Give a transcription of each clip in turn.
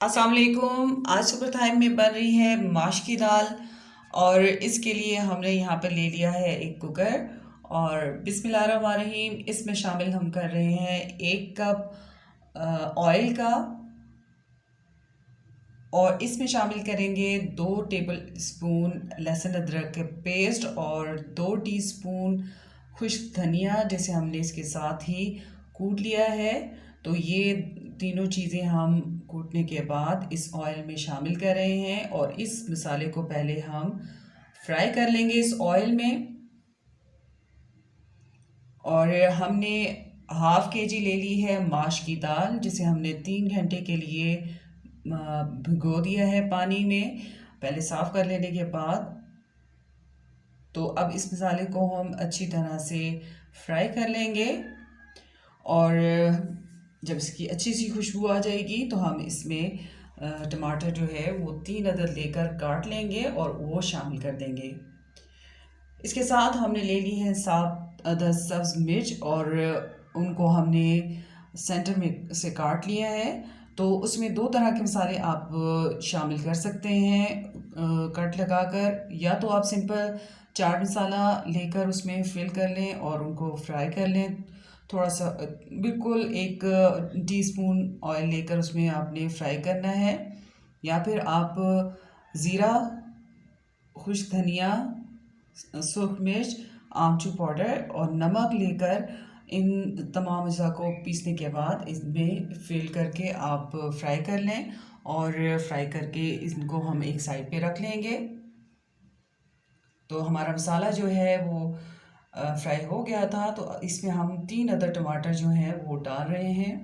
अस्सलाम वालेकुम। आज सुपर टाइम में बन रही है माश की दाल। और इसके लिए हमने यहाँ पर ले लिया है एक कुकर। और बिस्मिल्लाहिर्रहमानिर्रहीम, इसमें शामिल हम कर रहे हैं 1 कप ऑयल का। और इसमें शामिल करेंगे 2 टेबल स्पून लहसुन अदरक के पेस्ट और 2 टीस्पून खुश्क धनिया, जैसे हमने इसके साथ ही कूट लिया है। तो ये तीनों चीज़ें हम कूटने के बाद इस ऑयल में शामिल कर रहे हैं और इस मसाले को पहले हम फ्राई कर लेंगे इस ऑयल में। और हमने हाफ़ केजी ले ली है माश की दाल, जिसे हमने 3 घंटे के लिए भिगो दिया है पानी में, पहले साफ़ कर लेने के बाद। तो अब इस मसाले को हम अच्छी तरह से फ्राई कर लेंगे। और जब इसकी अच्छी सी खुशबू आ जाएगी तो हम इसमें टमाटर जो है वो 3 अदद लेकर काट लेंगे और वो शामिल कर देंगे। इसके साथ हमने ले ली है 7 अदद सब्ज़ मिर्च और उनको हमने सेंटर में से काट लिया है। तो उसमें 2 तरह के मसाले आप शामिल कर सकते हैं कट लगाकर, या तो आप सिंपल चाट मसाला लेकर उसमें फिल कर लें और उनको फ्राई कर लें। थोड़ा सा बिल्कुल 1 टीस्पून ऑयल लेकर उसमें आपने फ्राई करना है। या फिर आप ज़ीरा, खुश्क धनिया, सूख मिर्च, आमचूर पाउडर और नमक लेकर इन तमाम अज़ा को पीसने के बाद इसमें फिल करके आप फ्राई कर लें। और फ्राई करके इनको हम एक साइड पे रख लेंगे। तो हमारा मसाला जो है वो फ्राई हो गया था। तो इसमें हम 3 अदद टमाटर जो हैं वो डाल रहे हैं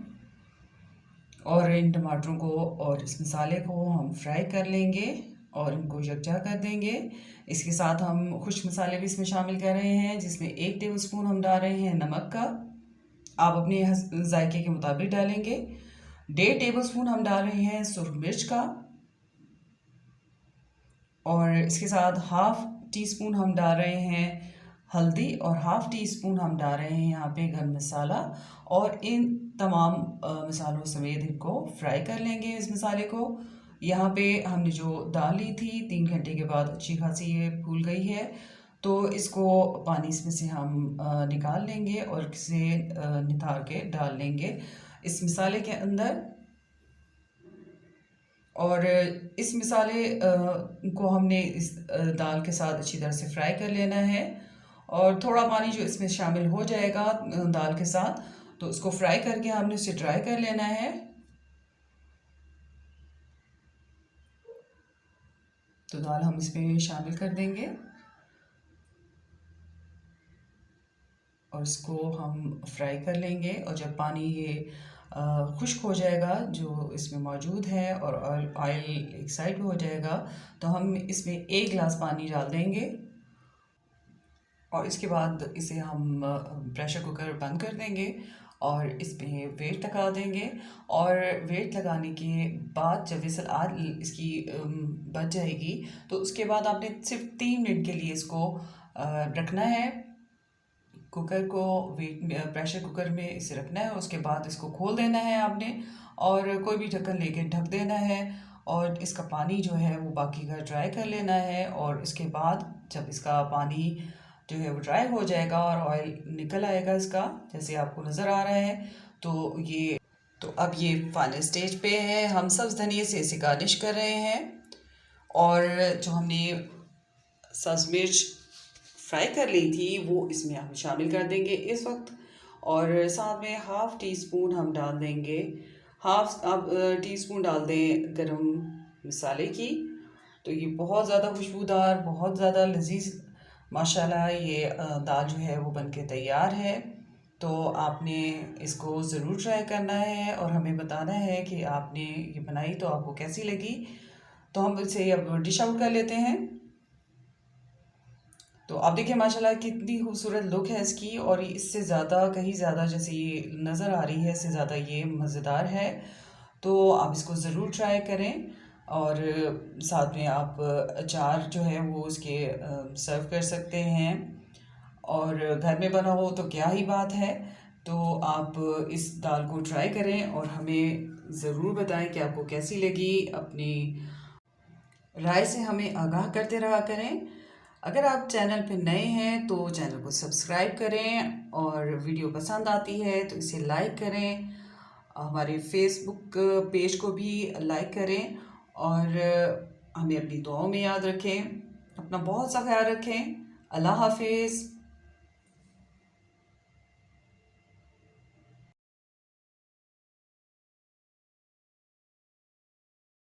और इन टमाटरों को और इस मसाले को हम फ्राई कर लेंगे और इनको यकजा कर देंगे। इसके साथ हम खुश्क मसाले भी इसमें शामिल कर रहे हैं, जिसमें 1 टेबल स्पून हम डाल रहे हैं नमक का, आप अपने जायके के मुताबिक डालेंगे। 1.5 टेबल स्पून हम डाल रहे हैं सुरख मिर्च का। और इसके साथ हाफ़ टी स्पून हम डाल रहे हैं हल्दी और हाफ़ टी स्पून हम डाल रहे हैं यहाँ पे गरम मसाला। और इन तमाम मसालों समेत इनको फ्राई कर लेंगे इस मसाले को। यहाँ पे हमने जो दाल ली थी 3 घंटे के बाद अच्छी खासी ये फूल गई है। तो इसको पानी इसमें से हम निकाल लेंगे और इसे नितार के डाल लेंगे इस मसाले के अंदर। और इस मसाले को हमने इस दाल के साथ अच्छी तरह से फ्राई कर लेना है। और थोड़ा पानी जो इसमें शामिल हो जाएगा दाल के साथ, तो उसको फ्राई करके हमने उसे ड्राई कर लेना है। तो दाल हम इसमें शामिल कर देंगे और इसको हम फ्राई कर लेंगे। और जब पानी ये खुश्क हो जाएगा जो इसमें मौजूद है और ऑयल एक साइड पे हो जाएगा, तो हम इसमें 1 गिलास पानी डाल देंगे। और इसके बाद इसे हम प्रेशर कुकर बंद कर देंगे और इसमें वेट लगा देंगे। और वेट लगाने के बाद जब विसल आ इसकी बच जाएगी, तो उसके बाद आपने सिर्फ 3 मिनट के लिए इसको रखना है। कुकर को प्रेशर कुकर में इसे रखना है। उसके बाद इसको खोल देना है आपने और कोई भी ढक्कन लेके ढक देना है। और इसका पानी जो है वो बाकी का ड्राई कर लेना है। और इसके बाद जब इसका पानी जो है वो ड्राई हो जाएगा और ऑयल निकल आएगा इसका, जैसे आपको नज़र आ रहा है, तो अब ये फाइनल स्टेज पे है। हम सब्ज़ धनिया से इसे गार्निश कर रहे हैं और जो हमने सब्ज़ मिर्च फ्राई कर ली थी वो इसमें हम शामिल कर देंगे इस वक्त। और साथ में हाफ़ टी स्पून हम डाल देंगे, हाफ आप टी स्पून डाल दें गरम मसाले की। तो ये बहुत ज़्यादा खुशबूदार, बहुत ज़्यादा लजीज माशाल्लाह ये दाल जो है वो बनके तैयार है। तो आपने इसको ज़रूर ट्राई करना है और हमें बताना है कि आपने ये बनाई तो आपको कैसी लगी। तो हम इसे अब डिश आउट कर लेते हैं। तो आप देखिए माशाल्लाह कितनी खूबसूरत लुक है इसकी, और इससे ज़्यादा कहीं ज़्यादा जैसे ये नज़र आ रही है, इससे ज़्यादा ये मज़ेदार है। तो आप इसको ज़रूर ट्राई करें। और साथ में आप अचार जो है वो उसके सर्व कर सकते हैं। और घर में बना हो तो क्या ही बात है। तो आप इस दाल को ट्राई करें और हमें ज़रूर बताएं कि आपको कैसी लगी। अपनी राय से हमें आगाह करते रहा करें। अगर आप चैनल पे नए हैं तो चैनल को सब्सक्राइब करें, और वीडियो पसंद आती है तो इसे लाइक करें। हमारे फेसबुक पेज को भी लाइक करें, और हमें अपनी दुआओं में याद रखें। अपना बहुत सा ख्याल रखें। अल्लाह हाफिज़।